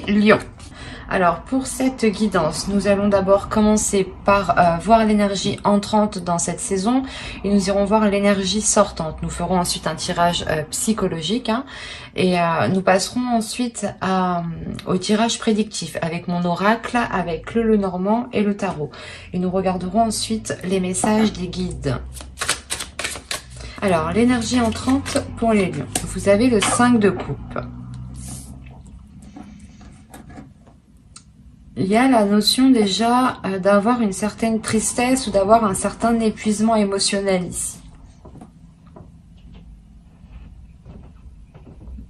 Lion. Alors pour cette guidance, nous allons d'abord commencer par voir l'énergie entrante dans cette saison et nous irons voir l'énergie sortante. Nous ferons ensuite un tirage psychologique et nous passerons ensuite au tirage prédictif avec mon oracle, avec le Lenormand et le tarot. Et nous regarderons ensuite les messages des guides. Alors l'énergie entrante pour les lions. Vous avez le 5 de coupe. Il y a la notion déjà d'avoir une certaine tristesse ou d'avoir un certain épuisement émotionnel ici.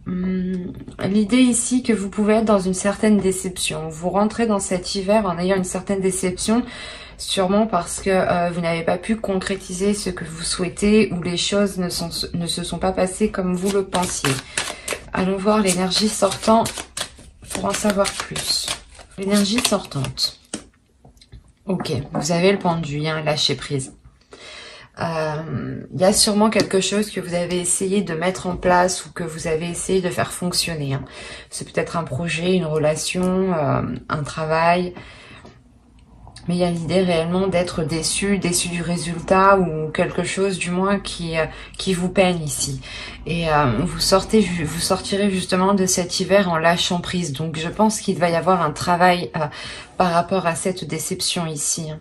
L'idée ici que vous pouvez être dans une certaine déception. Vous rentrez dans cet hiver en ayant une certaine déception, sûrement parce que vous n'avez pas pu concrétiser ce que vous souhaitez ou les choses ne se sont pas passées comme vous le pensiez. Allons voir l'énergie sortant pour en savoir plus. L'énergie sortante. Ok, vous avez le pendu, lâcher prise. Il y a sûrement quelque chose que vous avez essayé de mettre en place ou que vous avez essayé de faire fonctionner. C'est peut-être un projet, une relation, un travail. Mais il y a l'idée réellement d'être déçu du résultat ou quelque chose du moins qui vous peine ici. Et vous sortirez justement de cet hiver en lâchant prise. Donc je pense qu'il va y avoir un travail par rapport à cette déception ici.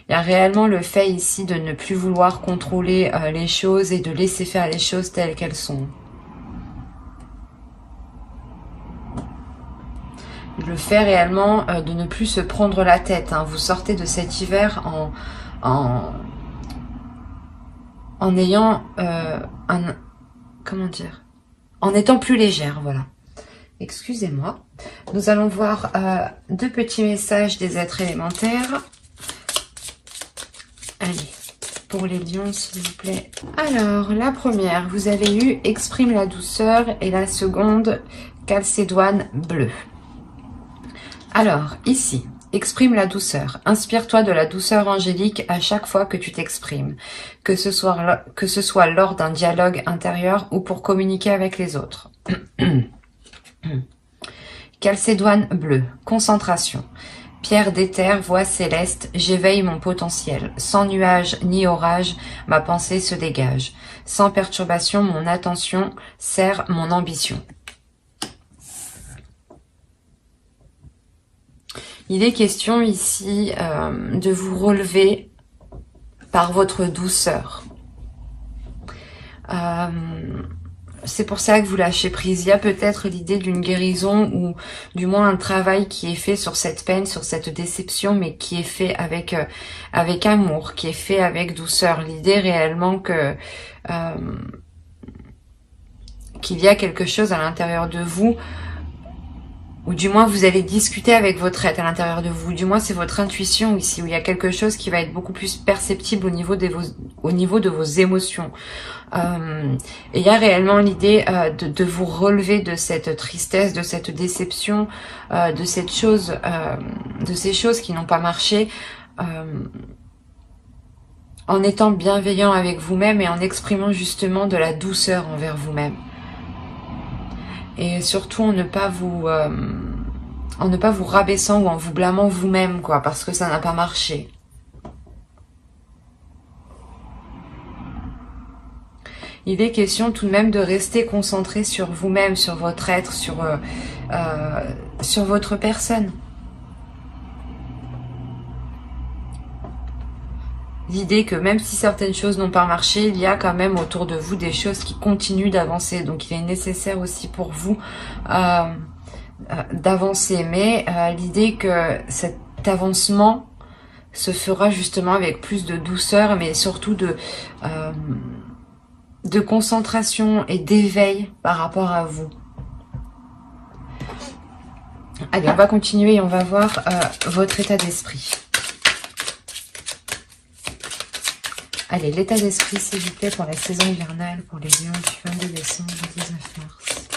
Il y a réellement le fait ici de ne plus vouloir contrôler les choses et de laisser faire les choses telles qu'elles sont. Le fait réellement de ne plus se prendre la tête. Vous sortez de cet hiver en ayant comment dire, en étant plus légère, voilà. Excusez-moi. Nous allons voir deux petits messages des êtres élémentaires. Allez, pour les lions, s'il vous plaît. Alors, la première, vous avez eu exprime la douceur et la seconde, calcédoine bleue. Alors, ici, exprime la douceur. Inspire-toi de la douceur angélique à chaque fois que tu t'exprimes, que ce soit lors d'un dialogue intérieur ou pour communiquer avec les autres. Calcédoine bleue, concentration. Pierre d'éther, voix céleste, j'éveille mon potentiel. Sans nuage ni orage, ma pensée se dégage. Sans perturbation, mon attention sert mon ambition. Il est question ici de vous relever par votre douceur. C'est pour ça que vous lâchez prise. Il y a peut-être l'idée d'une guérison ou du moins un travail qui est fait sur cette peine, sur cette déception, mais qui est fait avec amour, qui est fait avec douceur. L'idée réellement que qu'il y a quelque chose à l'intérieur de vous, ou du moins vous allez discuter avec votre être à l'intérieur de vous, du moins c'est votre intuition ici, où il y a quelque chose qui va être beaucoup plus perceptible au niveau de vos émotions. Et il y a réellement l'idée de vous relever de cette tristesse, de cette déception, de ces choses qui n'ont pas marché, en étant bienveillant avec vous-même et en exprimant justement de la douceur envers vous-même. Et surtout en ne pas vous rabaissant ou en vous blâmant vous-même, quoi, parce que ça n'a pas marché. Il est question tout de même de rester concentré sur vous-même, sur votre être, sur votre personne. L'idée que même si certaines choses n'ont pas marché, il y a quand même autour de vous des choses qui continuent d'avancer. Donc il est nécessaire aussi pour vous d'avancer. Mais l'idée que cet avancement se fera justement avec plus de douceur, mais surtout de concentration et d'éveil par rapport à vous. Allez, on va continuer et on va voir votre état d'esprit. Allez, l'état d'esprit, s'il vous plaît, pour la saison hivernale, pour les lions du 22 décembre au 19 mars.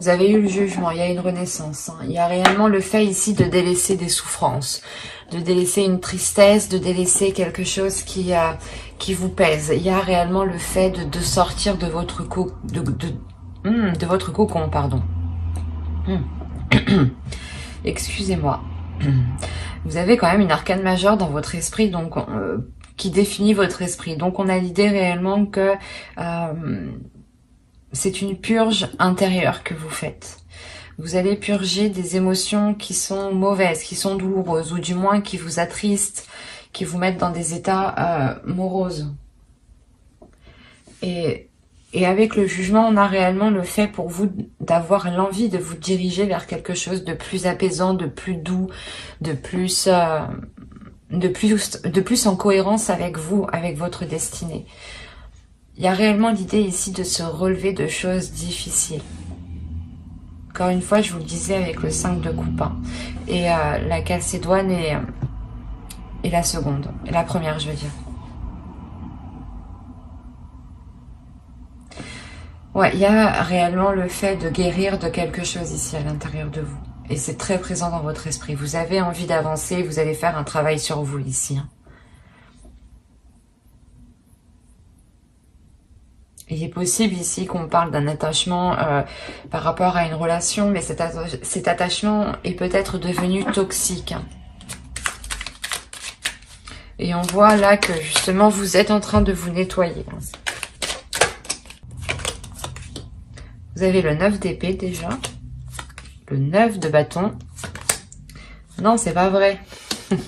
Vous avez eu le jugement, il y a une renaissance. Hein. Il y a réellement le fait ici de délaisser des souffrances, de délaisser une tristesse, de délaisser quelque chose qui vous pèse. Il y a réellement le fait de sortir de votre de votre cocon, pardon. Excusez-moi. Vous avez quand même une arcane majeure dans votre esprit, donc qui définit votre esprit. Donc on a l'idée réellement que c'est une purge intérieure que vous faites. Vous allez purger des émotions qui sont mauvaises, qui sont douloureuses, ou du moins qui vous attristent, qui vous mettent dans des états moroses. Et avec le jugement, on a réellement le fait pour vous d'avoir l'envie de vous diriger vers quelque chose de plus apaisant, de plus doux, de plus en cohérence avec vous, avec votre destinée. Il y a réellement l'idée ici de se relever de choses difficiles. Encore une fois, je vous le disais avec le 5 de coupe. Hein. Et la calcédoine et la seconde. Et la première, je veux dire. Ouais, il y a réellement le fait de guérir de quelque chose ici à l'intérieur de vous. Et c'est très présent dans votre esprit. Vous avez envie d'avancer, vous allez faire un travail sur vous ici. Hein. Il est possible ici qu'on parle d'un attachement par rapport à une relation, mais cet attachement est peut-être devenu toxique. Et on voit là que justement vous êtes en train de vous nettoyer. Vous avez le 9 d'épée déjà, le 9 de bâton. Non, c'est pas vrai. Vous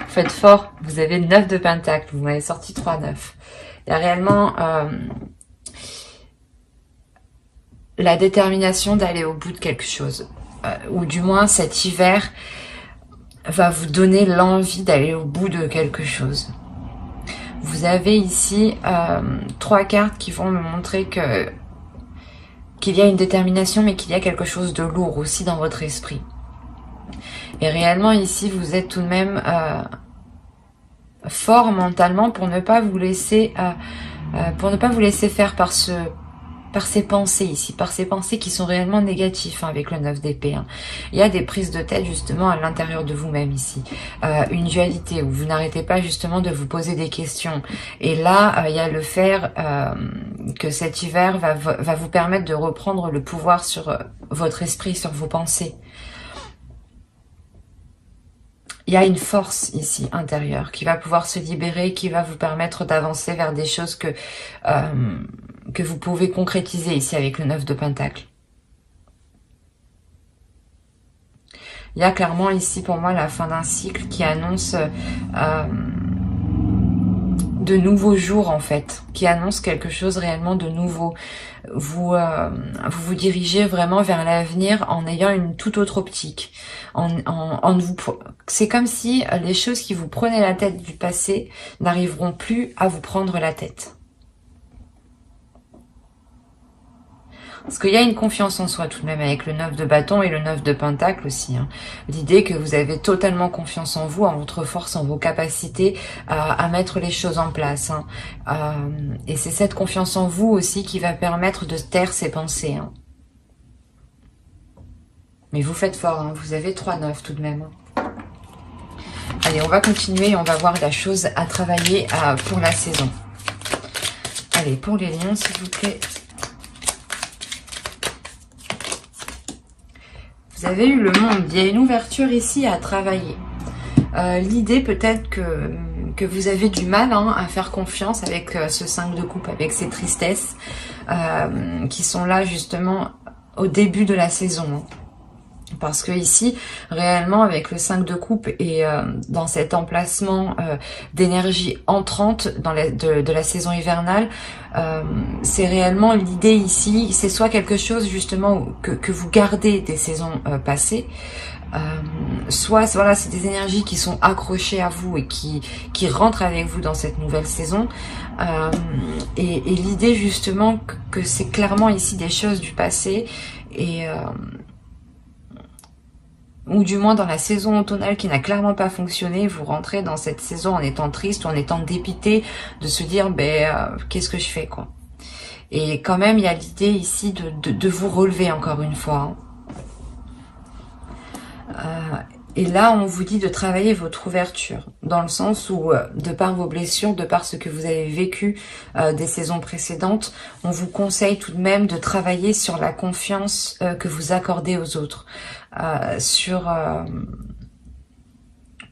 faites fort, vous avez le 9 de pentacle, vous m'avez sorti 3-9. Il y a réellement... la détermination d'aller au bout de quelque chose. Ou du moins, cet hiver va vous donner l'envie d'aller au bout de quelque chose. Vous avez ici 3 cartes qui vont me montrer qu'il y a une détermination, mais qu'il y a quelque chose de lourd aussi dans votre esprit. Et réellement, ici, vous êtes tout de même fort mentalement pour ne pas vous laisser faire par ces pensées ici, par ces pensées qui sont réellement négatives hein, avec le 9 d'épée. Hein. Il y a des prises de tête justement à l'intérieur de vous-même ici. Une dualité où vous n'arrêtez pas justement de vous poser des questions. Et là, il y a le fait que cet hiver va vous permettre de reprendre le pouvoir sur votre esprit, sur vos pensées. Il y a une force ici intérieure qui va pouvoir se libérer, qui va vous permettre d'avancer vers des choses que vous pouvez concrétiser ici avec le 9 de pentacle. Il y a clairement ici pour moi la fin d'un cycle qui annonce de nouveaux jours en fait, qui annonce quelque chose réellement de nouveau. Vous vous dirigez vraiment vers l'avenir en ayant une toute autre optique. C'est comme si les choses qui vous prenaient la tête du passé n'arriveront plus à vous prendre la tête. Parce qu'il y a une confiance en soi tout de même avec le 9 de bâton et le 9 de pentacle aussi. Hein. L'idée que vous avez totalement confiance en vous, en votre force, en vos capacités à mettre les choses en place. Hein. Et c'est cette confiance en vous aussi qui va permettre de taire ces pensées. Hein. Mais vous faites fort, hein. Vous avez 3-9 tout de même. Hein. Allez, on va continuer, on va voir la chose à travailler pour la saison. Allez, pour les lions, s'il vous plaît. Vous avez eu le monde, il y a une ouverture ici à travailler. L'idée peut-être que vous avez du mal hein, à faire confiance avec ce 5 de coupe, avec ces tristesses qui sont là justement au début de la saison. Hein. Parce que ici, réellement, avec le 5 de coupe et dans cet emplacement d'énergie entrante de la saison hivernale, c'est réellement l'idée ici, c'est soit quelque chose justement que vous gardez des saisons passées, soit voilà, c'est des énergies qui sont accrochées à vous et qui rentrent avec vous dans cette nouvelle saison. Et l'idée justement que c'est clairement ici des choses du passé et ou du moins dans la saison automnale qui n'a clairement pas fonctionné, vous rentrez dans cette saison en étant triste ou en étant dépité de se dire qu'est-ce que je fais quoi. Et quand même, il y a l'idée ici de vous relever encore une fois. Et là, on vous dit de travailler votre ouverture, dans le sens où, de par vos blessures, de par ce que vous avez vécu des saisons précédentes, on vous conseille tout de même de travailler sur la confiance que vous accordez aux autres.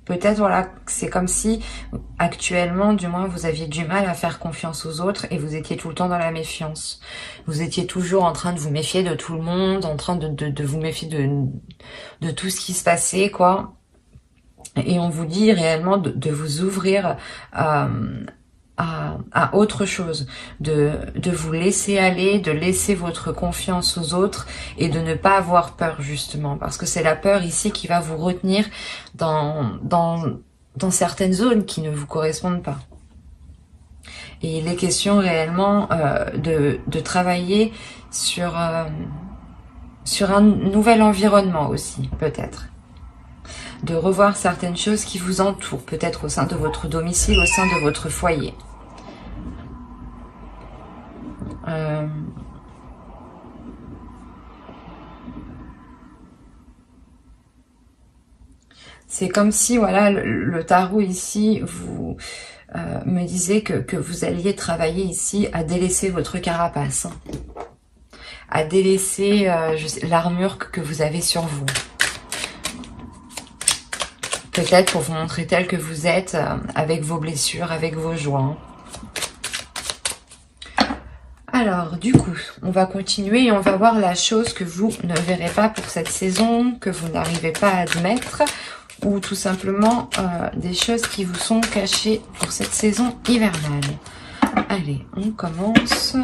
Peut-être, voilà, c'est comme si, actuellement, du moins, vous aviez du mal à faire confiance aux autres et vous étiez tout le temps dans la méfiance. Vous étiez toujours en train de vous méfier de tout le monde, en train de vous méfier de tout ce qui se passait, quoi. Et on vous dit réellement de vous ouvrir à autre chose, de vous laisser aller, de laisser votre confiance aux autres et de ne pas avoir peur, justement, parce que c'est la peur ici qui va vous retenir dans certaines zones qui ne vous correspondent pas. Et il est question réellement de travailler sur un nouvel environnement aussi, peut-être. De revoir certaines choses qui vous entourent, peut-être au sein de votre domicile, au sein de votre foyer. C'est comme si, voilà, le tarot ici vous me disait que vous alliez travailler ici à délaisser votre carapace, à délaisser l'armure que vous avez sur vous. Peut-être pour vous montrer tel que vous êtes, avec vos blessures, avec vos joies. Alors, du coup, on va continuer et on va voir la chose que vous ne verrez pas pour cette saison, que vous n'arrivez pas à admettre, ou tout simplement des choses qui vous sont cachées pour cette saison hivernale. Allez, on commence.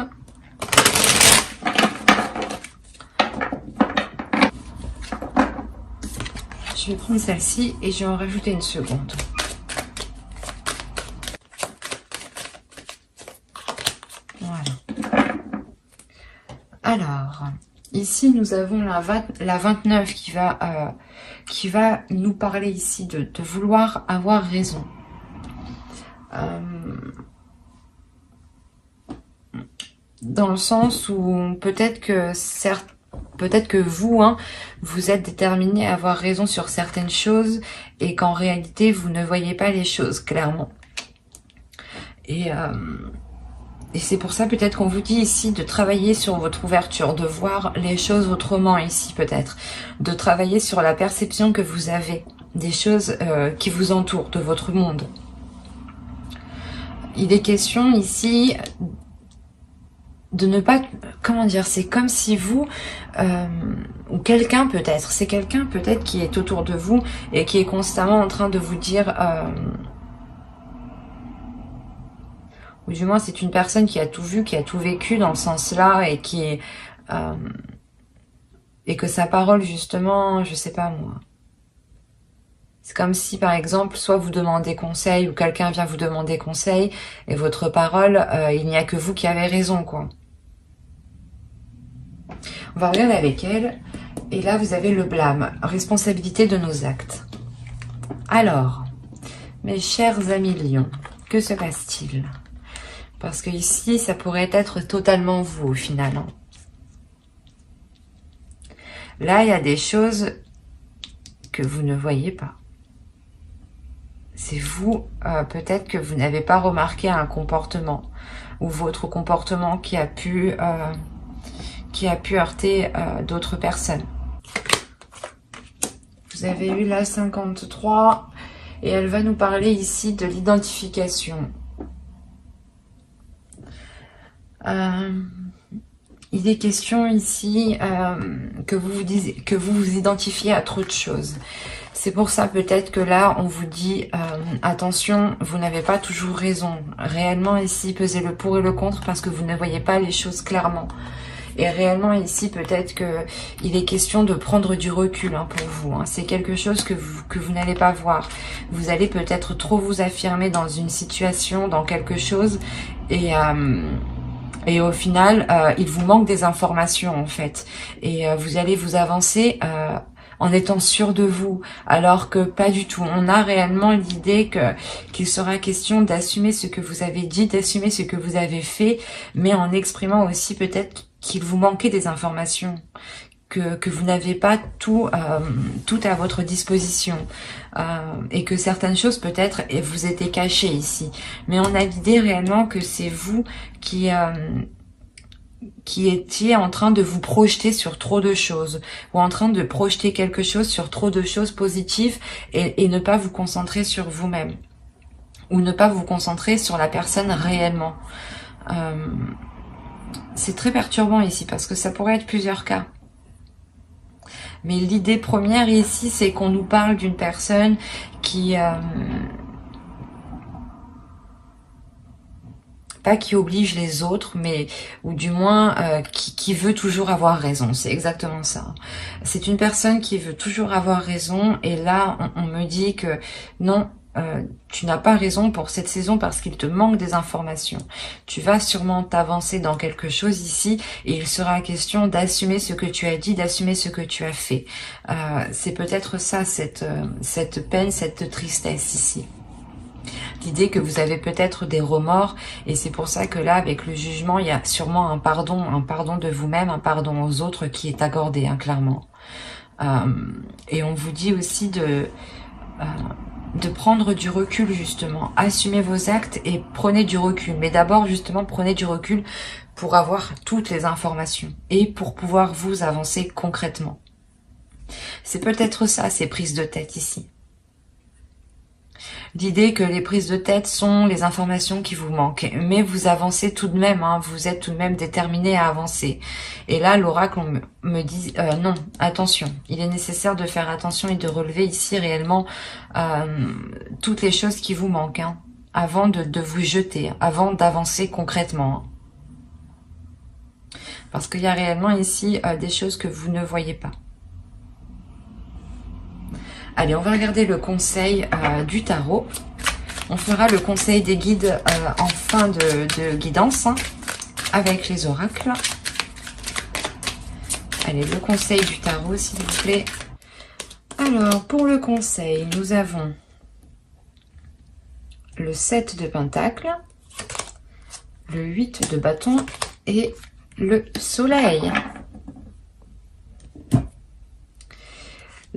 Je vais prendre celle-ci et je vais en rajouter une seconde. Voilà. Alors, ici nous avons la 29 qui va nous parler ici de vouloir avoir raison. Dans le sens où peut-être que vous, vous êtes déterminé à avoir raison sur certaines choses et qu'en réalité, vous ne voyez pas les choses clairement. Et c'est pour ça peut-être qu'on vous dit ici de travailler sur votre ouverture, de voir les choses autrement ici peut-être, de travailler sur la perception que vous avez des choses qui vous entourent, de votre monde. Il est question ici de ne pas, comment dire, c'est comme si vous, ou quelqu'un peut-être, c'est quelqu'un peut-être qui est autour de vous et qui est constamment en train de vous dire, ou du moins c'est une personne qui a tout vu, qui a tout vécu dans le sens-là et qui est, et que sa parole justement, je sais pas moi. C'est comme si, par exemple, soit vous demandez conseil ou quelqu'un vient vous demander conseil et votre parole, il n'y a que vous qui avez raison, quoi. On va regarder avec elle. Et là, vous avez le blâme, responsabilité de nos actes. Alors, mes chers amis lions, que se passe-t-il? Parce que ici, ça pourrait être totalement vous, au final. Là, il y a des choses que vous ne voyez pas. C'est vous, peut-être que vous n'avez pas remarqué un comportement ou votre comportement qui a pu heurter d'autres personnes. Vous avez eu la 53 et elle va nous parler ici de l'identification. Il est question ici que vous vous identifiez à trop de choses. C'est pour ça peut-être que là, on vous dit, attention, vous n'avez pas toujours raison. Réellement ici, pesez le pour et le contre parce que vous ne voyez pas les choses clairement. Et réellement ici, peut-être que il est question de prendre du recul pour vous. C'est quelque chose que vous n'allez pas voir. Vous allez peut-être trop vous affirmer dans une situation, dans quelque chose, et au final, il vous manque des informations en fait. Et vous allez vous avancer en étant sûr de vous, alors que pas du tout. On a réellement l'idée qu'il sera question d'assumer ce que vous avez dit, d'assumer ce que vous avez fait, mais en exprimant aussi peut-être qu'il vous manquait des informations, que vous n'avez pas tout à votre disposition, et que certaines choses peut-être vous étaient cachées ici. Mais on a l'idée réellement que c'est vous qui étiez en train de vous projeter sur trop de choses, ou en train de projeter quelque chose sur trop de choses positives, et ne pas vous concentrer sur vous-même, ou ne pas vous concentrer sur la personne réellement. C'est très perturbant ici, parce que ça pourrait être plusieurs cas. Mais l'idée première ici, c'est qu'on nous parle d'une personne qui... pas qui oblige les autres, mais ou du moins qui veut toujours avoir raison. C'est exactement ça. C'est une personne qui veut toujours avoir raison, et là on me dit que non, tu n'as pas raison pour cette saison parce qu'il te manque des informations. Tu vas sûrement t'avancer dans quelque chose ici, et il sera question d'assumer ce que tu as dit, d'assumer ce que tu as fait. C'est peut-être ça, cette peine, cette tristesse ici. L'idée que vous avez peut-être des remords, et c'est pour ça que là, avec le jugement, il y a sûrement un pardon de vous-même, un pardon aux autres qui est accordé, hein, clairement. Et on vous dit aussi de prendre du recul, justement. Assumez vos actes et prenez du recul. Mais d'abord, justement, prenez du recul pour avoir toutes les informations et pour pouvoir vous avancer concrètement. C'est peut-être ça, ces prises de tête ici. L'idée que les prises de tête sont les informations qui vous manquent, mais vous avancez tout de même, hein, vous êtes tout de même déterminé à avancer. Et là, l'oracle me dit non, attention, il est nécessaire de faire attention et de relever ici réellement toutes les choses qui vous manquent, hein, avant de vous jeter, avant d'avancer concrètement. Parce qu'il y a réellement ici des choses que vous ne voyez pas. Allez, on va regarder le conseil du tarot. On fera le conseil des guides en fin de guidance, hein, avec les oracles. Allez, le conseil du tarot, s'il vous plaît. Alors, pour le conseil, nous avons le 7 de Pentacle, le 8 de bâton et le soleil.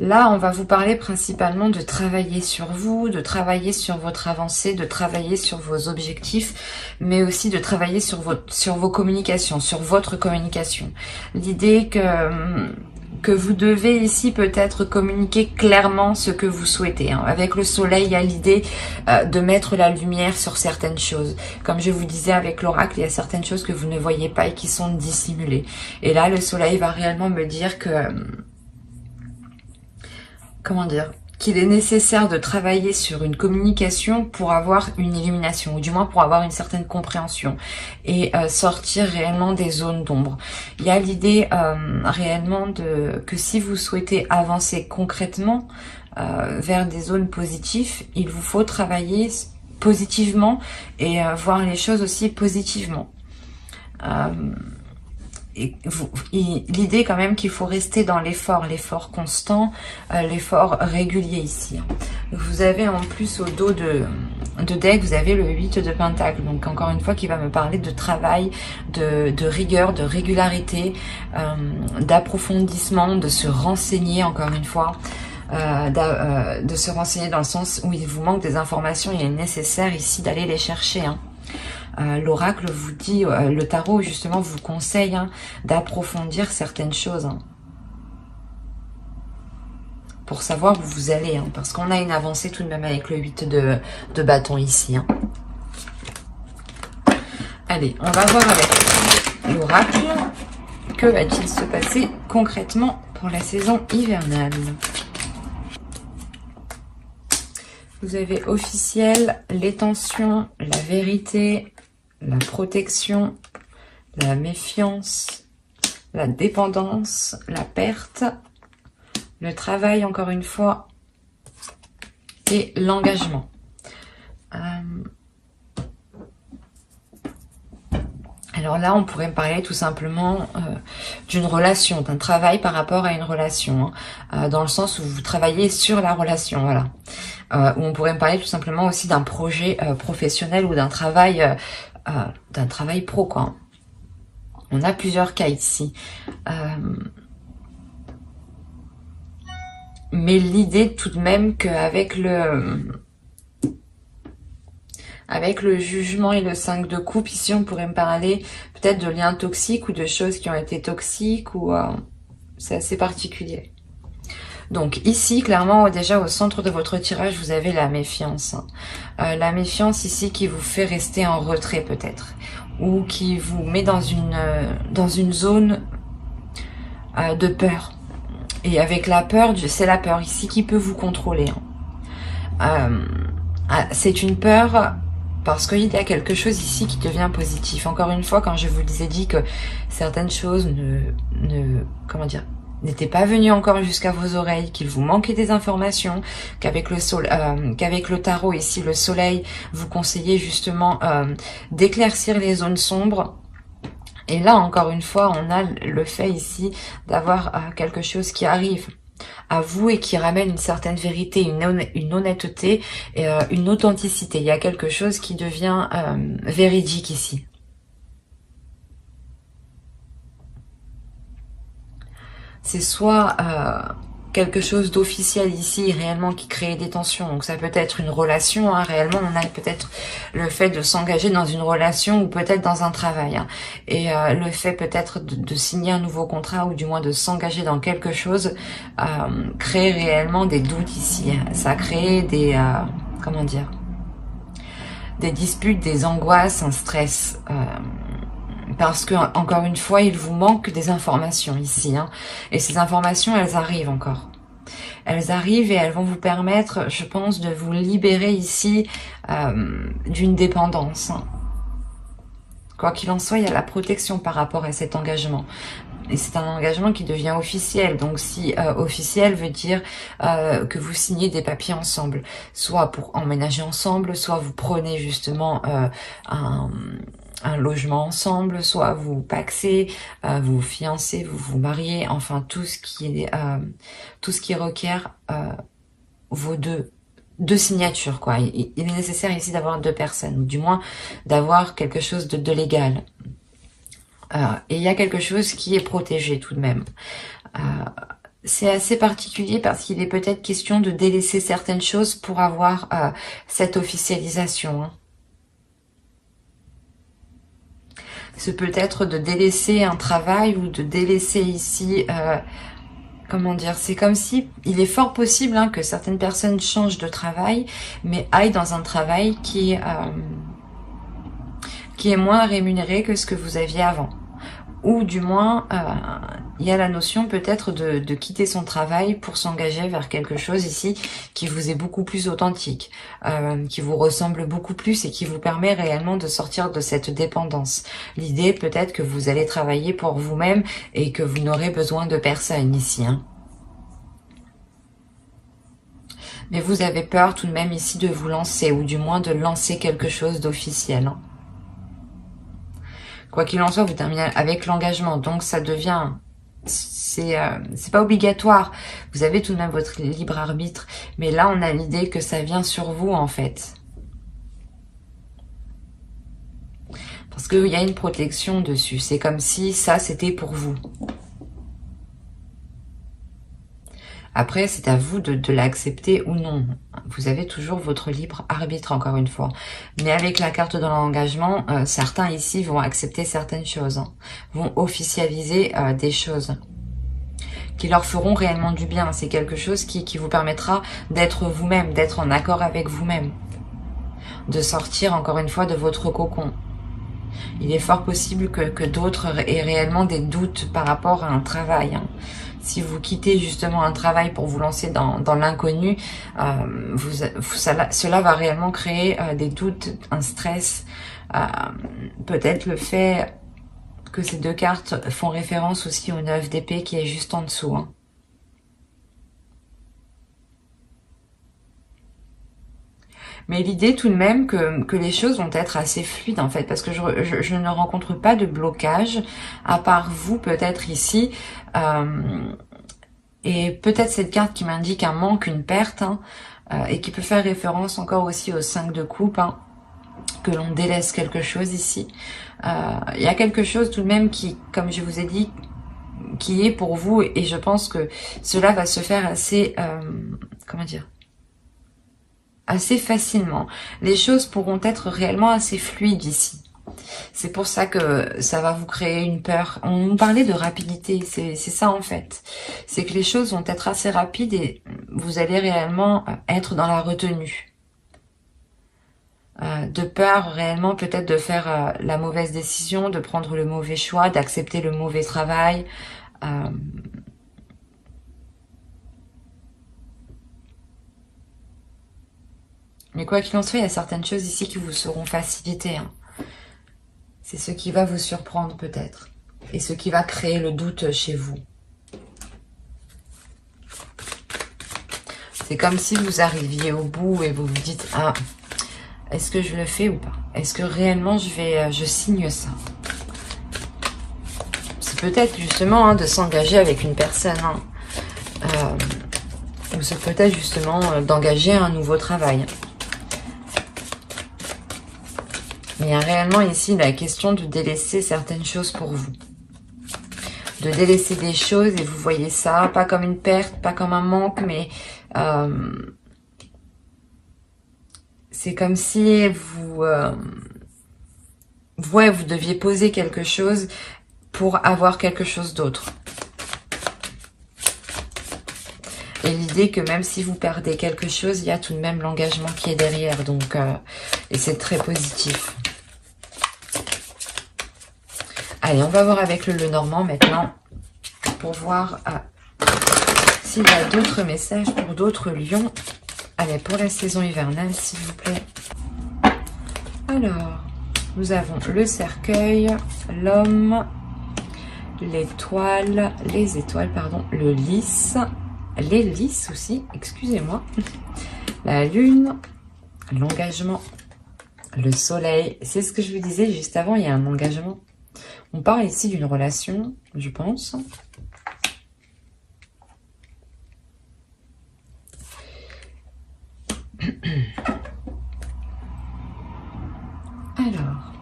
Là, on va vous parler principalement de travailler sur vous, de travailler sur votre avancée, de travailler sur vos objectifs, mais aussi de travailler sur vos communications, sur votre communication. L'idée que vous devez ici peut-être communiquer clairement ce que vous souhaitez, hein. Avec le soleil, il y a l'idée de mettre la lumière sur certaines choses. Comme je vous disais avec l'oracle, il y a certaines choses que vous ne voyez pas et qui sont dissimulées. Et là, le soleil va réellement me dire que... comment dire, qu'il est nécessaire de travailler sur une communication pour avoir une illumination, ou du moins pour avoir une certaine compréhension, et sortir réellement des zones d'ombre. Il y a l'idée réellement que si vous souhaitez avancer concrètement vers des zones positives, il vous faut travailler positivement et voir les choses aussi positivement. L'idée quand même qu'il faut rester dans l'effort constant, l'effort régulier ici. Vous avez en plus au dos de deck, vous avez le 8 de Pentacle, donc encore une fois qui va me parler de travail, de rigueur, de régularité, d'approfondissement, de se renseigner encore une fois. De se renseigner dans le sens où il vous manque des informations, il est nécessaire ici d'aller les chercher, hein. L'oracle vous dit, le tarot justement vous conseille, hein, d'approfondir certaines choses, hein, pour savoir où vous allez, hein, parce qu'on a une avancée tout de même avec le 8 de bâton ici, hein. Allez, on va voir avec l'oracle, que va-t-il se passer concrètement pour la saison hivernale. Vous avez officiel, les tensions, la vérité, la protection, la méfiance, la dépendance, la perte, le travail encore une fois et l'engagement. Alors là, on pourrait parler tout simplement d'une relation, d'un travail par rapport à une relation, hein, dans le sens où vous travaillez sur la relation, voilà. Ou on pourrait me parler tout simplement aussi d'un projet professionnel ou d'un travail pro, quoi. On a plusieurs cas ici. Mais l'idée tout de même qu'avec avec le jugement et le 5 de coupe, ici on pourrait me parler peut-être de liens toxiques ou de choses qui ont été toxiques, ou c'est assez particulier. Donc ici, clairement, déjà au centre de votre tirage, vous avez la méfiance. La méfiance ici qui vous fait rester en retrait peut-être, ou qui vous met dans une zone de peur. Et avec la peur, c'est la peur ici qui peut vous contrôler. C'est une peur parce qu'il y a quelque chose ici qui devient positif. Encore une fois, quand je vous ai dit que certaines choses comment dire, n'étaient pas venues encore jusqu'à vos oreilles, qu'il vous manquait des informations, qu'avec le tarot ici, le soleil, vous conseillait justement d'éclaircir les zones sombres. Et là, encore une fois, on a le fait ici d'avoir quelque chose qui arrive à vous et qui ramène une certaine vérité, une honnêteté et une authenticité. Il y a quelque chose qui devient véridique ici. C'est soit quelque chose d'officiel ici, réellement, qui crée des tensions. Donc ça peut être une relation, hein, réellement, on a peut-être le fait de s'engager dans une relation ou peut-être dans un travail. Hein. Et le fait peut-être de signer un nouveau contrat ou du moins de s'engager dans quelque chose crée réellement des doutes ici. Hein. Ça crée des... comment dire, des disputes, des angoisses, un stress. Parce que, encore une fois, il vous manque des informations ici. Hein. Et ces informations, elles arrivent encore. Elles arrivent et elles vont vous permettre, je pense, de vous libérer ici d'une dépendance. Quoi qu'il en soit, il y a la protection par rapport à cet engagement. Et c'est un engagement qui devient officiel. Donc si officiel veut dire que vous signez des papiers ensemble, soit pour emménager ensemble, soit vous prenez justement un logement ensemble, soit vous pacsez, vous fiancez, vous vous mariez, enfin tout ce qui requiert vos deux signatures, quoi. Il est nécessaire ici d'avoir deux personnes, ou du moins d'avoir quelque chose de légal. Et il y a quelque chose qui est protégé tout de même. C'est assez particulier parce qu'il est peut-être question de délaisser certaines choses pour avoir cette officialisation. Hein. C'est peut-être de délaisser un travail ou de délaisser ici... comment dire, c'est comme si il est fort possible hein, que certaines personnes changent de travail, mais aillent dans un travail qui est moins rémunéré que ce que vous aviez avant. Ou du moins, il y a la notion peut-être de quitter son travail pour s'engager vers quelque chose ici qui vous est beaucoup plus authentique, qui vous ressemble beaucoup plus et qui vous permet réellement de sortir de cette dépendance. L'idée peut-être que vous allez travailler pour vous-même et que vous n'aurez besoin de personne ici. Hein. Mais vous avez peur tout de même ici de vous lancer, ou du moins de lancer quelque chose d'officiel. Hein. Quoi qu'il en soit, vous terminez avec l'engagement, donc ça devient... c'est pas obligatoire. Vous avez tout de même votre libre arbitre, mais là on a l'idée que ça vient sur vous en fait. Parce qu'il y a une protection dessus. C'est comme si ça c'était pour vous. Après, c'est à vous de l'accepter ou non. Vous avez toujours votre libre arbitre, encore une fois. Mais avec la carte de l'engagement, certains ici vont accepter certaines choses, hein, vont officialiser des choses qui leur feront réellement du bien. C'est quelque chose qui vous permettra d'être vous-même, d'être en accord avec vous-même, de sortir, encore une fois, de votre cocon. Il est fort possible que d'autres aient réellement des doutes par rapport à un travail, hein. Si vous quittez justement un travail pour vous lancer dans l'inconnu, cela va réellement créer des doutes, un stress, peut-être le fait que ces deux cartes font référence aussi au 9 d'épée qui est juste en dessous. Hein. Mais l'idée tout de même que les choses vont être assez fluides en fait, parce que je ne rencontre pas de blocage, à part vous peut-être ici. Et peut-être cette carte qui m'indique un manque, une perte, hein, et qui peut faire référence encore aussi au 5 de coupe, hein, que l'on délaisse quelque chose ici. Il y a quelque chose tout de même qui, comme je vous ai dit, qui est pour vous, et je pense que cela va se faire assez, comment dire, assez facilement. Les choses pourront être réellement assez fluides ici. C'est pour ça que ça va vous créer une peur. On nous parlait de rapidité, c'est ça en fait. C'est que les choses vont être assez rapides et vous allez réellement être dans la retenue. De peur réellement peut-être de faire la mauvaise décision, de prendre le mauvais choix, d'accepter le mauvais travail. Mais quoi qu'il en soit, il y a certaines choses ici qui vous seront facilitées. Hein. C'est ce qui va vous surprendre peut-être. Et ce qui va créer le doute chez vous. C'est comme si vous arriviez au bout et vous vous dites « Ah, est-ce que je le fais ou pas? Est-ce que réellement je signe ça ?» C'est peut-être justement hein, de s'engager avec une personne. Hein. Ou c'est peut-être justement d'engager un nouveau travail. Mais il y a réellement ici la question de délaisser certaines choses pour vous. De délaisser des choses et vous voyez ça, pas comme une perte, pas comme un manque, mais c'est comme si vous deviez poser quelque chose pour avoir quelque chose d'autre. Et l'idée que même si vous perdez quelque chose, il y a tout de même l'engagement qui est derrière. Donc, et c'est très positif. Allez, on va voir avec le Lenormand maintenant pour voir s'il y a d'autres messages pour d'autres lions. Allez, pour la saison hivernale, s'il vous plaît. Alors, nous avons le cercueil, l'homme, l'étoile, les étoiles, pardon, le lys, les lys aussi, excusez-moi, la lune, l'engagement, le soleil. C'est ce que je vous disais juste avant, il y a un engagement. On parle ici d'une relation, je pense. Alors,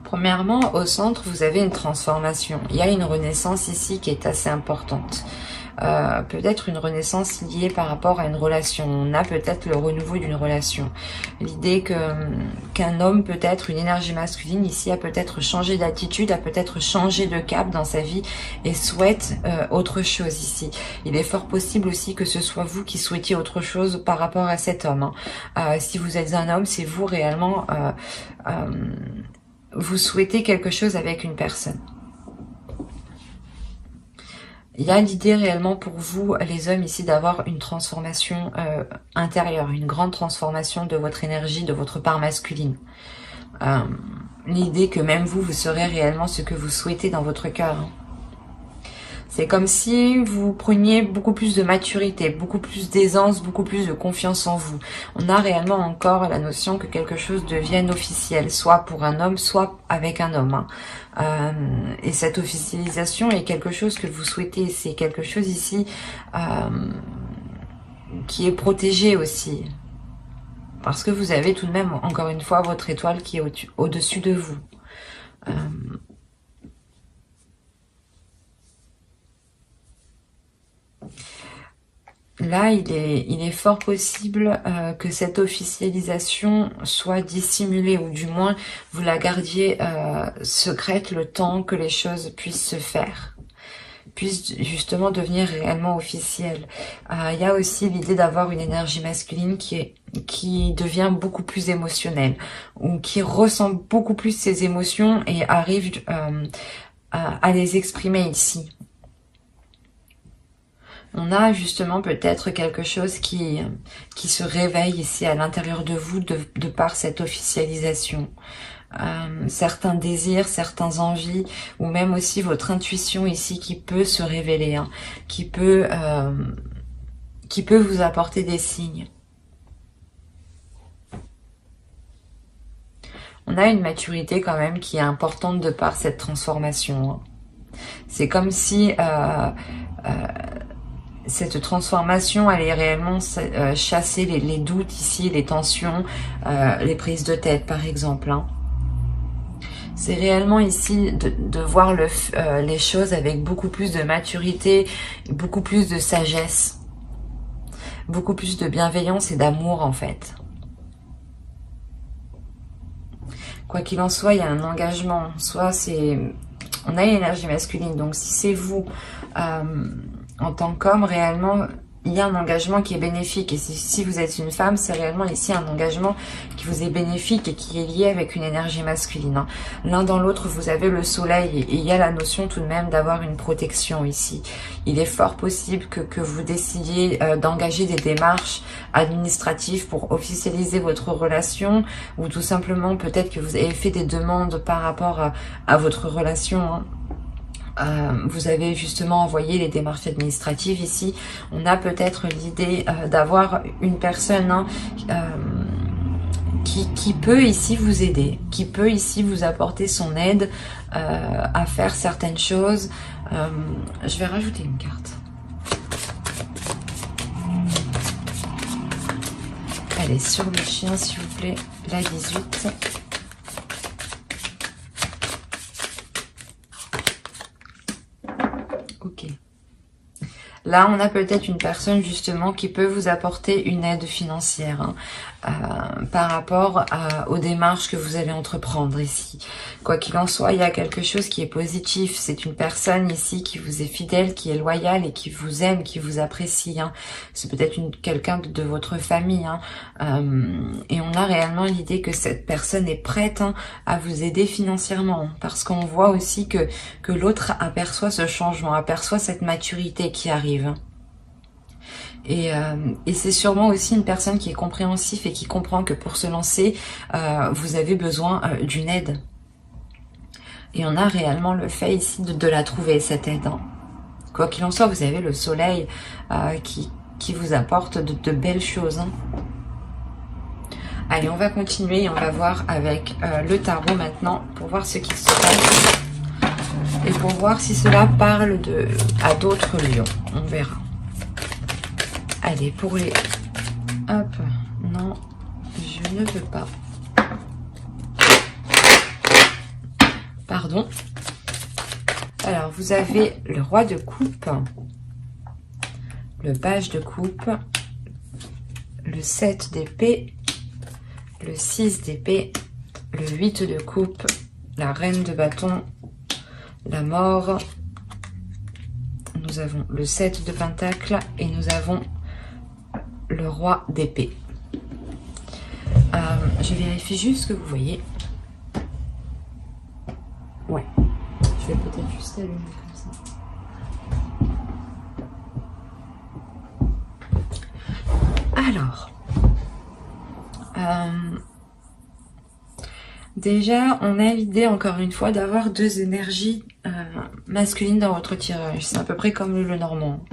premièrement, au centre, vous avez une transformation. Il y a une renaissance ici qui est assez importante. Peut-être une renaissance liée par rapport à une relation. On a peut-être le renouveau d'une relation. L'idée qu'un homme, peut-être une énergie masculine ici, a peut-être changé d'attitude, a peut-être changé de cap dans sa vie et souhaite autre chose ici. Il est fort possible aussi que ce soit vous qui souhaitiez autre chose par rapport à cet homme. Hein. Si vous êtes un homme, c'est vous réellement, vous souhaitez quelque chose avec une personne. Il y a l'idée réellement pour vous, les hommes ici, d'avoir une transformation intérieure, une grande transformation de votre énergie, de votre part masculine. L'idée que même vous serez réellement ce que vous souhaitez dans votre cœur. Hein. C'est comme si vous preniez beaucoup plus de maturité, beaucoup plus d'aisance, beaucoup plus de confiance en vous. On a réellement encore la notion que quelque chose devienne officiel, soit pour un homme, soit avec un homme. Hein. Et cette officialisation est quelque chose que vous souhaitez. C'est quelque chose ici qui est protégé aussi. Parce que vous avez tout de même, encore une fois, votre étoile qui est au-dessus de vous. Là, il est fort possible que cette officialisation soit dissimulée, ou du moins vous la gardiez secrète le temps que les choses puissent se faire, puissent justement devenir réellement officielles. Il y a aussi l'idée d'avoir une énergie masculine qui devient beaucoup plus émotionnelle, ou qui ressent beaucoup plus ses émotions et arrive à les exprimer ici. On a justement peut-être quelque chose qui se réveille ici à l'intérieur de vous de par cette officialisation. Certains désirs, certaines envies, ou même aussi votre intuition ici qui peut se révéler, hein, qui peut vous apporter des signes. On a une maturité quand même qui est importante de par cette transformation, hein. C'est comme si cette transformation allait réellement chasser les doutes ici, les tensions, les prises de tête par exemple, hein. C'est réellement ici de voir les choses avec beaucoup plus de maturité, beaucoup plus de sagesse, beaucoup plus de bienveillance et d'amour en fait. Quoi qu'il en soit, il y a un engagement. Soit c'est... On a une énergie masculine, donc si c'est vous, en tant qu'homme, réellement, il y a un engagement qui est bénéfique. Et si vous êtes une femme, c'est réellement ici un engagement qui vous est bénéfique et qui est lié avec une énergie masculine, hein. L'un dans l'autre, vous avez le soleil et il y a la notion tout de même d'avoir une protection ici. Il est fort possible que vous décidiez d'engager des démarches administratives pour officialiser votre relation, ou tout simplement peut-être que vous avez fait des demandes par rapport à votre relation, hein. Vous avez justement envoyé les démarches administratives ici. On a peut-être l'idée d'avoir une personne, hein, qui peut ici vous aider, qui peut ici vous apporter son aide à faire certaines choses. Je vais rajouter une carte. Allez, sur le chien s'il vous plaît, la 18. Ok. Là, on a peut-être une personne justement qui peut vous apporter une aide financière, hein, par rapport aux démarches que vous allez entreprendre ici. Quoi qu'il en soit, il y a quelque chose qui est positif. C'est une personne ici qui vous est fidèle, qui est loyale et qui vous aime, qui vous apprécie, hein. C'est peut-être quelqu'un de votre famille, hein. Et on a réellement l'idée que cette personne est prête, hein, à vous aider financièrement, parce qu'on voit aussi que l'autre aperçoit ce changement, aperçoit cette maturité qui arrive. Et c'est sûrement aussi une personne qui est compréhensif et qui comprend que pour se lancer, vous avez besoin d'une aide. Et on a réellement le fait ici de la trouver, cette aide, hein. Quoi qu'il en soit, vous avez le soleil qui vous apporte de belles choses, hein. Allez, on va continuer et on va voir avec le tarot maintenant pour voir ce qui se passe. Et pour voir si cela parle à d'autres lions. On verra. Allez, pour les... Hop, non, je ne peux pas. Pardon. Alors, vous avez le roi de coupe, le page de coupe, le 7 d'épée, le 6 d'épée, le 8 de coupe, la reine de bâton, la mort, nous avons le 7 de pentacle et nous avons le roi d'épée. Je vérifie juste ce que vous voyez. Ouais, je vais peut-être juste allumer comme ça. Alors, déjà, on a l'idée, encore une fois, d'avoir deux énergies masculines dans votre tirage. C'est à peu près comme le normand.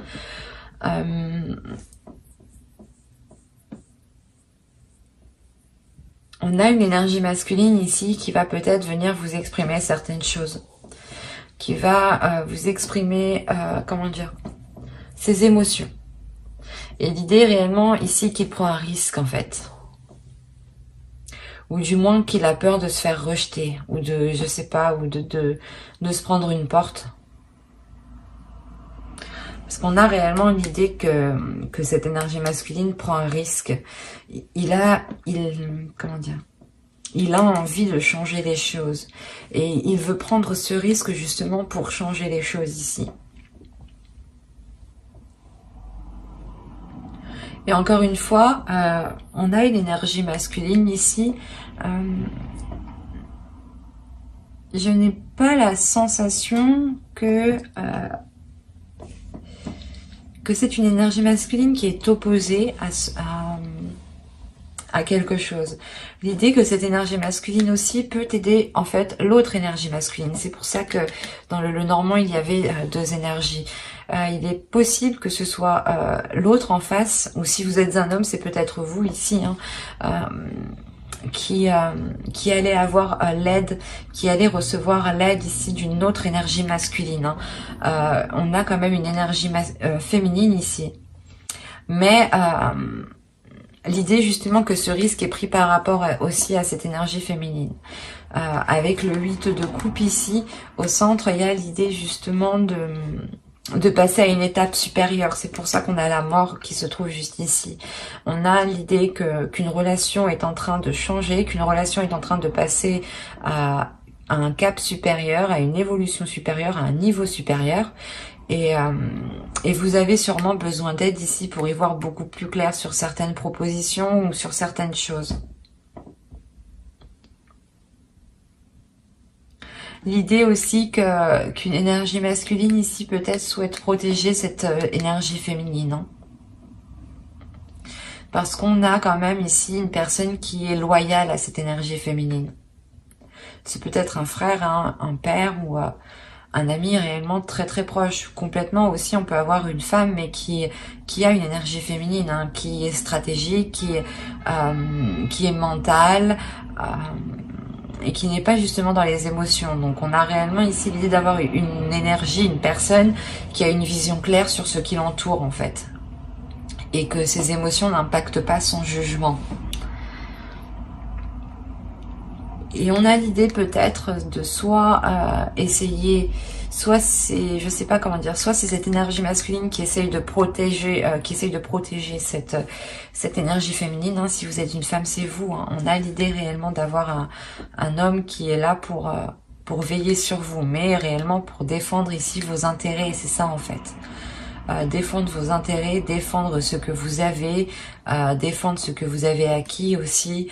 On a une énergie masculine ici qui va peut-être venir vous exprimer certaines choses. Qui va vous exprimer, comment dire, ses émotions. Et l'idée réellement ici qu'il prend un risque en fait. Ou du moins qu'il a peur de se faire rejeter. Ou de, je sais pas, ou de se prendre une porte. Parce qu'on a réellement l'idée que cette énergie masculine prend un risque. Comment dire, il a envie de changer les choses. Et il veut prendre ce risque justement pour changer les choses ici. Et encore une fois, on a une énergie masculine ici. Je n'ai pas la sensation que c'est une énergie masculine qui est opposée à quelque chose. L'idée que cette énergie masculine aussi peut aider en fait l'autre énergie masculine. C'est pour ça que dans le normand il y avait deux énergies. Il est possible que ce soit l'autre en face, ou si vous êtes un homme c'est peut-être vous ici, hein. qui allait avoir l'aide, qui allait recevoir l'aide ici d'une autre énergie masculine. Hein. On a quand même une énergie féminine ici. Mais l'idée justement que ce risque est pris par rapport aussi à cette énergie féminine. Avec le 8 de coupe ici, au centre, il y a l'idée justement de passer à une étape supérieure. C'est pour ça qu'on a la mort qui se trouve juste ici. On a l'idée qu'une relation est en train de changer, qu'une relation est en train de passer à un cap supérieur, à une évolution supérieure, à un niveau supérieur. Et vous avez sûrement besoin d'aide ici pour y voir beaucoup plus clair sur certaines propositions ou sur certaines choses. L'idée aussi qu'une énergie masculine ici peut-être souhaite protéger cette énergie féminine. Hein. Parce qu'on a quand même ici une personne qui est loyale à cette énergie féminine. C'est peut-être un frère, hein, un père ou un ami réellement très très proche. Complètement aussi, on peut avoir une femme mais qui a une énergie féminine, hein, qui est stratégique, qui est mentale, et qui n'est pas justement dans les émotions. Donc on a réellement ici l'idée d'avoir une énergie, une personne qui a une vision claire sur ce qui l'entoure en fait. Et que ses émotions n'impactent pas son jugement. Et on a l'idée peut-être de soit essayer, soit c'est, je sais pas comment dire, soit c'est cette énergie masculine qui essaye de protéger, cette énergie féminine. Hein. Si vous êtes une femme, c'est vous. Hein. On a l'idée réellement d'avoir un homme qui est là pour veiller sur vous, mais réellement pour défendre ici vos intérêts. Et c'est ça en fait. Défendre vos intérêts, défendre ce que vous avez, défendre ce que vous avez acquis aussi.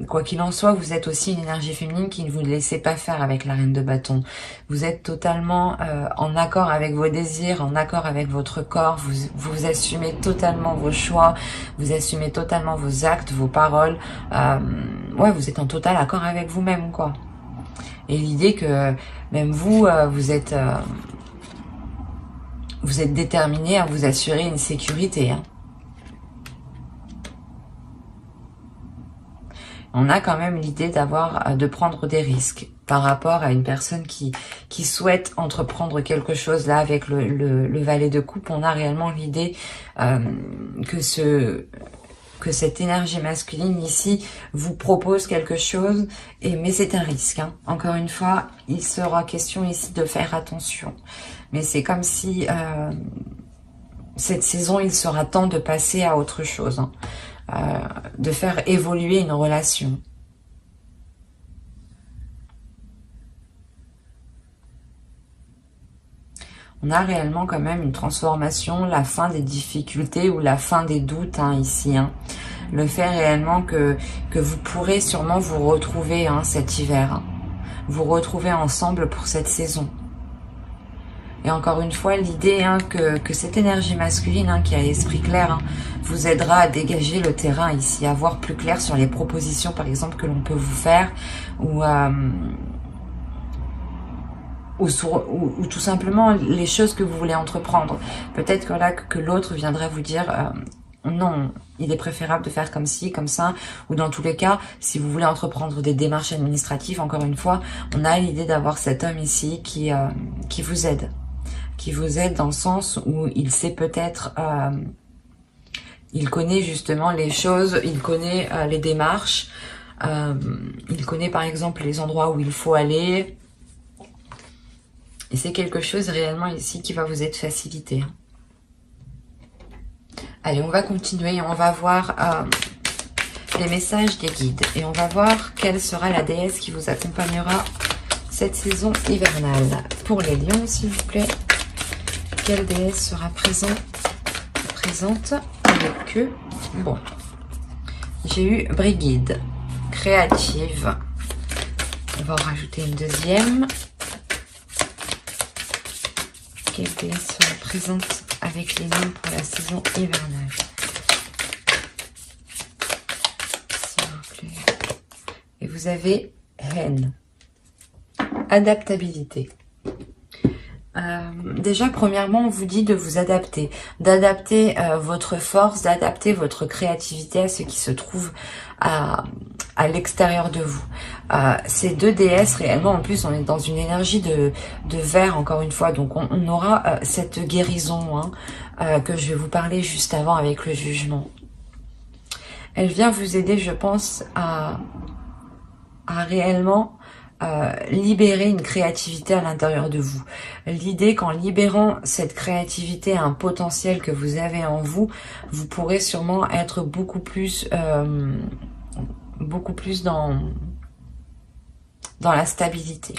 Quoi qu'il en soit, vous êtes aussi une énergie féminine qui ne vous laissez pas faire avec la reine de bâton. Vous êtes totalement en accord avec vos désirs, en accord avec votre corps, vous assumez totalement vos choix, vous assumez totalement vos actes, vos paroles. Ouais, vous êtes en total accord avec vous-même, quoi. Et l'idée que même vous, vous êtes déterminé à vous assurer une sécurité. Hein. On a quand même l'idée de prendre des risques par rapport à une personne qui souhaite entreprendre quelque chose. Là, avec le valet de coupe, on a réellement l'idée que cette énergie masculine ici vous propose quelque chose, mais c'est un risque. Hein. Encore une fois, il sera question ici de faire attention. Mais c'est comme si cette saison, il sera temps de passer à autre chose, hein. De faire évoluer une relation. On a réellement quand même une transformation, la fin des difficultés ou la fin des doutes, hein, ici. Hein. Le fait réellement que vous pourrez sûrement vous retrouver, hein, cet hiver. Hein. Vous retrouver ensemble pour cette saison. Et encore une fois, l'idée, hein, que cette énergie masculine, hein, qui a l'esprit clair, hein, vous aidera à dégager le terrain ici, à voir plus clair sur les propositions, par exemple, que l'on peut vous faire, ou tout simplement les choses que vous voulez entreprendre. Peut-être que là, que l'autre viendra vous dire non, il est préférable de faire comme ci, comme ça, ou dans tous les cas, si vous voulez entreprendre des démarches administratives, encore une fois, on a l'idée d'avoir cet homme ici qui vous aide. Qui vous aide dans le sens où il sait peut-être, il connaît justement les choses, il connaît les démarches, il connaît par exemple les endroits où il faut aller, et c'est quelque chose réellement ici qui va vous être facilité. Allez, on va continuer, on va voir les messages des guides, et on va voir quelle sera la déesse qui vous accompagnera cette saison hivernale. Pour les lions, s'il vous plaît. Quelle déesse sera présente avec eux? Bon, j'ai eu Brigide, créative. On va en rajouter une deuxième. Quelle déesse sera présente avec les lions pour la saison hivernale? S'il vous plaît. Et vous avez haine, adaptabilité. Déjà, premièrement, on vous dit de vous adapter, d'adapter votre force, d'adapter votre créativité à ce qui se trouve à l'extérieur de vous. Ces deux déesses, réellement, en plus, on est dans une énergie de verre, encore une fois, donc on aura cette guérison que je vais vous parler juste avant avec le jugement. Elle vient vous aider, je pense, à réellement libérer une créativité à l'intérieur de vous. L'idée qu'en libérant cette créativité, un potentiel que vous avez en vous, vous pourrez sûrement être beaucoup plus dans la stabilité.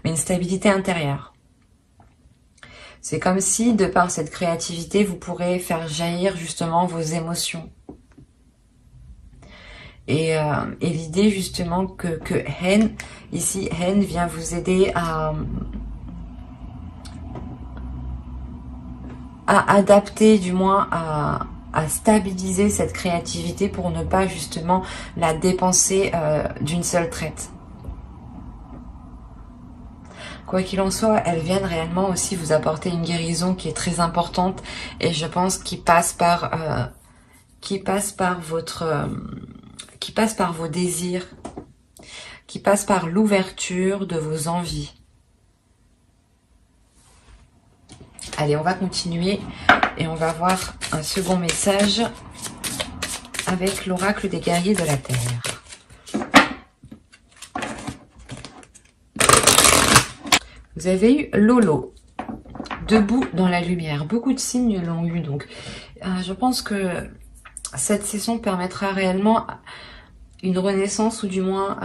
Mais une stabilité intérieure. C'est comme si, de par cette créativité, vous pourrez faire jaillir justement vos émotions. Et l'idée justement que Hen, ici, Hen vient vous aider à adapter, du moins à stabiliser cette créativité pour ne pas justement la dépenser d'une seule traite. Quoi qu'il en soit, elles viennent réellement aussi vous apporter une guérison qui est très importante et je pense qui passe par vos désirs, qui passe par l'ouverture de vos envies. Allez, on va continuer et on va voir un second message avec l'oracle des guerriers de la Terre. Vous avez eu Lolo, debout dans la lumière. Beaucoup de signes l'ont eu, donc je pense que cette session permettra réellement une renaissance ou du moins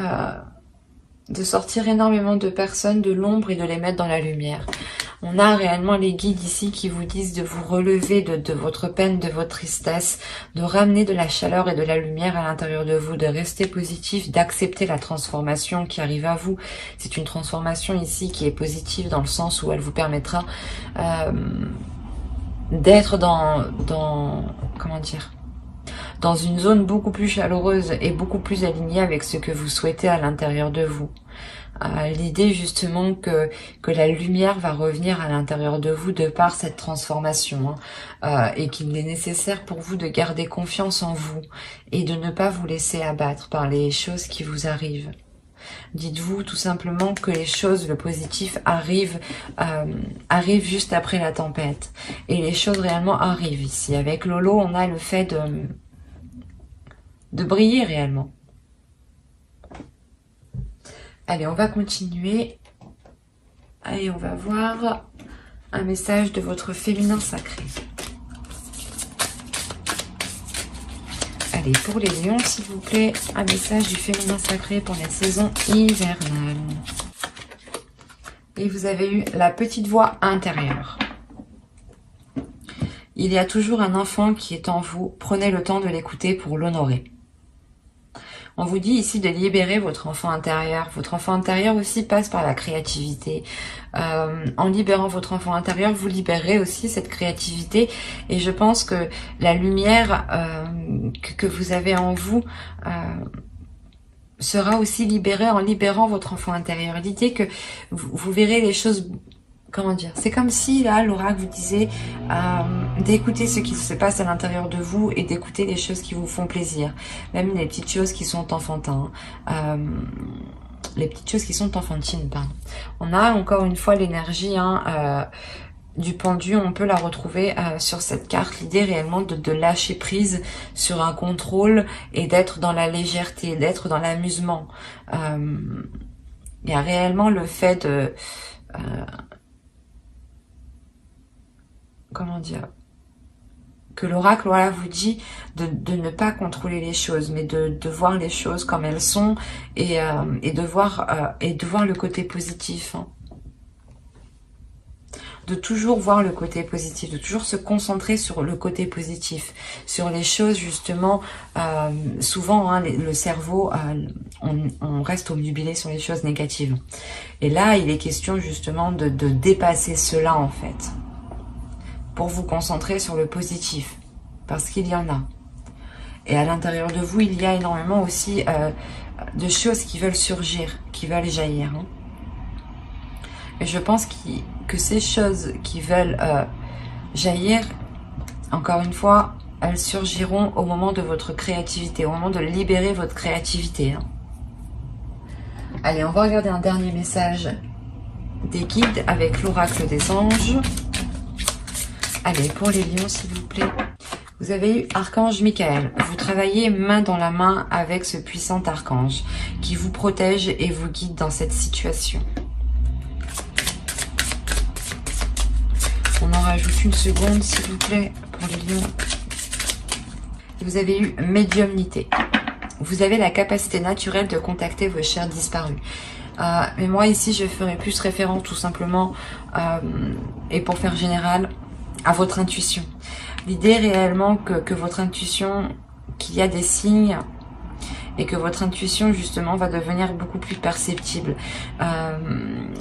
de sortir énormément de personnes de l'ombre et de les mettre dans la lumière. On a réellement les guides ici qui vous disent de vous relever de votre peine, de votre tristesse, de ramener de la chaleur et de la lumière à l'intérieur de vous, de rester positif, d'accepter la transformation qui arrive à vous. C'est une transformation ici qui est positive dans le sens où elle vous permettra d'être comment dire, dans une zone beaucoup plus chaleureuse et beaucoup plus alignée avec ce que vous souhaitez à l'intérieur de vous. L'idée justement que la lumière va revenir à l'intérieur de vous de par cette transformation et qu'il est nécessaire pour vous de garder confiance en vous et de ne pas vous laisser abattre par les choses qui vous arrivent. Dites-vous tout simplement que les choses, le positif arrive juste après la tempête. Et les choses réellement arrivent ici. Avec Lolo, on a le fait de briller réellement. Allez, on va continuer. Allez, on va voir un message de votre féminin sacré. Allez, pour les lions, s'il vous plaît, un message du féminin sacré pour la saison hivernale. Et vous avez eu la petite voix intérieure. Il y a toujours un enfant qui est en vous. Prenez le temps de l'écouter pour l'honorer. On vous dit ici de libérer votre enfant intérieur. Votre enfant intérieur aussi passe par la créativité. En libérant votre enfant intérieur, vous libérez aussi cette créativité. Et je pense que la lumière que vous avez en vous sera aussi libérée en libérant votre enfant intérieur. L'idée que vous verrez les choses... Comment dire? C'est comme si, là, l'oracle vous disait d'écouter ce qui se passe à l'intérieur de vous et d'écouter les choses qui vous font plaisir. Même les petites choses qui sont enfantines. Les petites choses qui sont enfantines, pardon. On a encore une fois l'énergie du pendu. On peut la retrouver sur cette carte. L'idée réellement de lâcher prise sur un contrôle et d'être dans la légèreté, d'être dans l'amusement. Il y a réellement le fait de... comment dire, que l'oracle voilà, vous dit de ne pas contrôler les choses, mais de voir les choses comme elles sont et de voir le côté positif. De toujours voir le côté positif, de toujours se concentrer sur le côté positif, sur les choses justement, souvent le cerveau, on reste obnubilé sur les choses négatives. Et là, il est question justement de dépasser cela en fait. Pour vous concentrer sur le positif, parce qu'il y en a. Et à l'intérieur de vous, il y a énormément aussi de choses qui veulent surgir, qui veulent jaillir. Et je pense que ces choses qui veulent jaillir, encore une fois, elles surgiront au moment de votre créativité, au moment de libérer votre créativité. Allez, on va regarder un dernier message des guides avec l'oracle des anges. Allez, pour les lions, s'il vous plaît. Vous avez eu Archange Michael. Vous travaillez main dans la main avec ce puissant archange qui vous protège et vous guide dans cette situation. On en rajoute une seconde, s'il vous plaît, pour les lions. Vous avez eu médiumnité. Vous avez la capacité naturelle de contacter vos chers disparus. Mais moi, ici, je ferai plus référence tout simplement, et pour faire général, à votre intuition. L'idée réellement que votre intuition, qu'il y a des signes et que votre intuition justement va devenir beaucoup plus perceptible.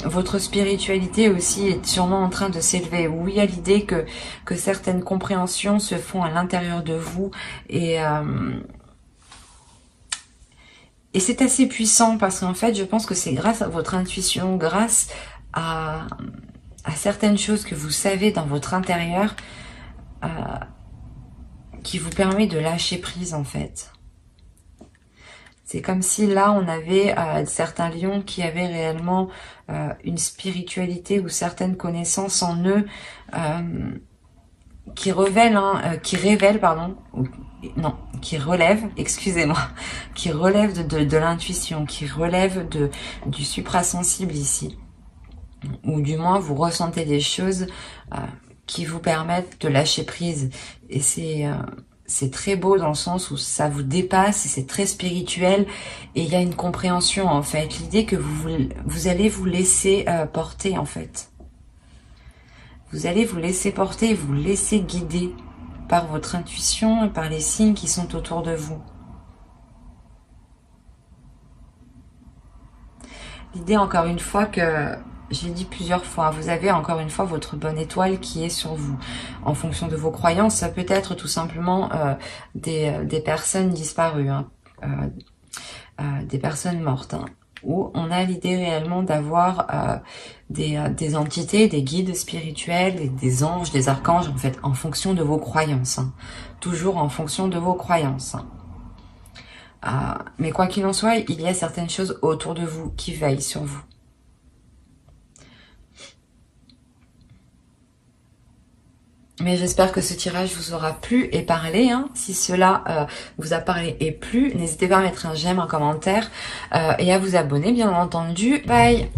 Votre spiritualité aussi est sûrement en train de s'élever. Oui, il y a l'idée que certaines compréhensions se font à l'intérieur de vous et c'est assez puissant parce qu'en fait, je pense que c'est grâce à votre intuition, grâce à certaines choses que vous savez dans votre intérieur, qui vous permet de lâcher prise en fait. C'est comme si là on avait certains lions qui avaient réellement une spiritualité ou certaines connaissances en eux qui relèvent, excusez-moi, qui relèvent de l'intuition, qui relèvent du suprasensible ici. Ou du moins vous ressentez des choses qui vous permettent de lâcher prise. Et c'est très beau dans le sens où ça vous dépasse et c'est très spirituel et il y a une compréhension en fait. L'idée que vous allez vous laisser porter en fait. Vous allez vous laisser porter, vous laisser guider par votre intuition et par les signes qui sont autour de vous. L'idée encore une fois que... J'ai dit plusieurs fois, vous avez encore une fois votre bonne étoile qui est sur vous. En fonction de vos croyances, ça peut être tout simplement des personnes disparues, des personnes mortes. Où on a l'idée réellement d'avoir des entités, des guides spirituels, des anges, des archanges, en fait, en fonction de vos croyances. Toujours en fonction de vos croyances. Mais quoi qu'il en soit, il y a certaines choses autour de vous qui veillent sur vous. Mais j'espère que ce tirage vous aura plu et parlé. Si cela vous a parlé et plu, n'hésitez pas à mettre un j'aime, un commentaire et à vous abonner bien entendu. Bye!